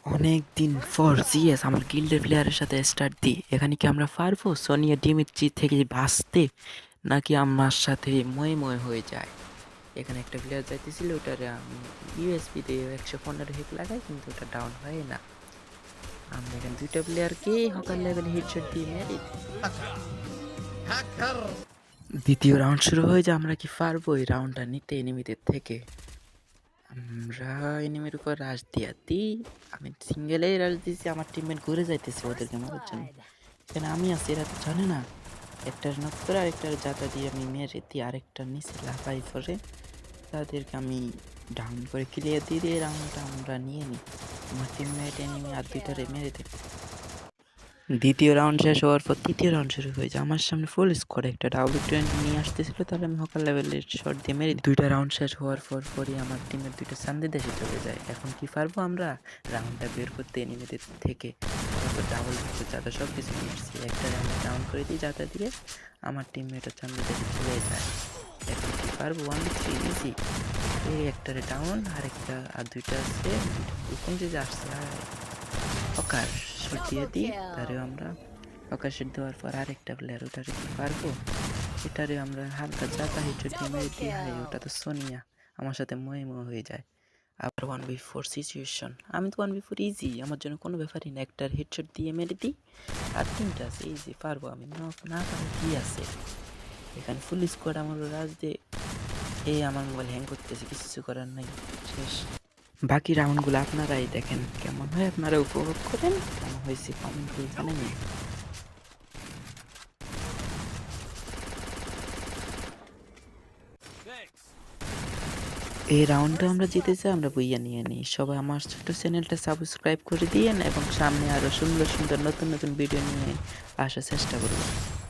অনেক দিন পর জিএস আমার গিল্ডের প্লেয়ারের সাথে স্টার্ট দিই। এখানে কি আমরা পারবো সোনিয়া ডিমিট্রি থেকে বাঁচতে, নাকি আমার সাথে ময়ে ময়ে হয়ে যায়? এখানে একটা প্লেয়ার যাইতেছিল, ওটারে আমি ইউএসপি দিয়ে 115 হিট লাগাই, কিন্তু ওটা ডাউন হয় না। আমরা এখানে দুইটা প্লেয়ারকে হকার লেভেলে হেডশট দিয়ে মেরে দিই। দ্বিতীয় রাউন্ড শুরু হয়ে যায়। আমরা কি পারবো এই রাউন্ডটা নিতে এনিমিদের থেকে? আমরা এনিমির উপর রাশ দিয়া দিই। আমি সিঙ্গেলেই রাশ দিয়েছি, আমার টিমমেট ঘুরে যাইতেছে ওদেরকে মারার জন্য। এখানে আমি আছি, এরা তো জানে না। একটার নক করে আরেকটার জাতা দিয়ে আমি মেরে দিই, আরেকটার নিচে লাফাই পরে তাদেরকে আমি ডাউন করে ক্লিয়ার দিয়ে দিয়ে রাউন্ডটা আমরা নিয়ে নিই। আমার টিমমেট এনিমি আর দুইটারে মেরে দেয়। দ্বিতীয় রাউন্ড শেষ হওয়ার পর তৃতীয় রাউন্ড শুরু হয়ে যায়। আমার সামনে ফুল স্কোয়াড একটা ডাবল নিয়ে আসতেছিল, তাহলে আমি হকার লেভেলের শট দিয়ে মেরে দিই। দুইটা রাউন্ড শেষ হওয়ার পরই আমার টিমের দুইটা সামনে দেশে চলে যায়। এখন কি পারবো আমরা রাউন্ডটা বের করতে এনিমিদের থেকে? ডাবল যাতে সব কিছু মিটছি, একটা রাউন্ড ডাউন করে দিই যাতা দিয়ে, আমার টিমমেটের সামনে দেশে চলে যায়। এখন কি পারবো? 1v3 easy. এই একটারে ডাউন, আরেকটা আর দুইটা আছে, কোন যে আসছে হকার শট দিয়ে দিই তারে আমরা। হকার শট দেওয়ার পর আরেকটা প্লেয়ার, ওটারে কি পারবো? এটারে আমরা হালকা জাতা হেডশট দিয়ে মেরে দিই। হাই, ওটা তো সোনিয়া আমার সাথে ময়ে ময়ে হয়ে যায়। আবার 1v4 সিচুয়েশন, আমি তো 1v4 ইজি, আমার জন্য কোনো ব্যাপারই না। একটার হেডশট দিয়ে মেরে দিই, আর তিনটা আছে, ইজি পারবো আমি। না পারে কি আছে? এখানে ফুল স্কোয়াড আমার রাজ দিয়ে। এই আমার মোবাইল হ্যাং করতেছে, কিছু করার নাই, শেষ। বাকি রাউন্ডগুলো আপনারাই দেখেন, কেমন হয় আপনারা উপভোগ করেন। কেমন হয়েছে কমেন্ট করে জানাবেন। এই রাউন্ডটা আমরা জিতেছি, আমরা বইয়া নিয়ে নিই। সবাই আমার ছোট্ট চ্যানেলটা সাবস্ক্রাইব করে দিয়েন এবং সামনে আরও সুন্দর সুন্দর নতুন নতুন ভিডিও নিয়ে আসার চেষ্টা করব।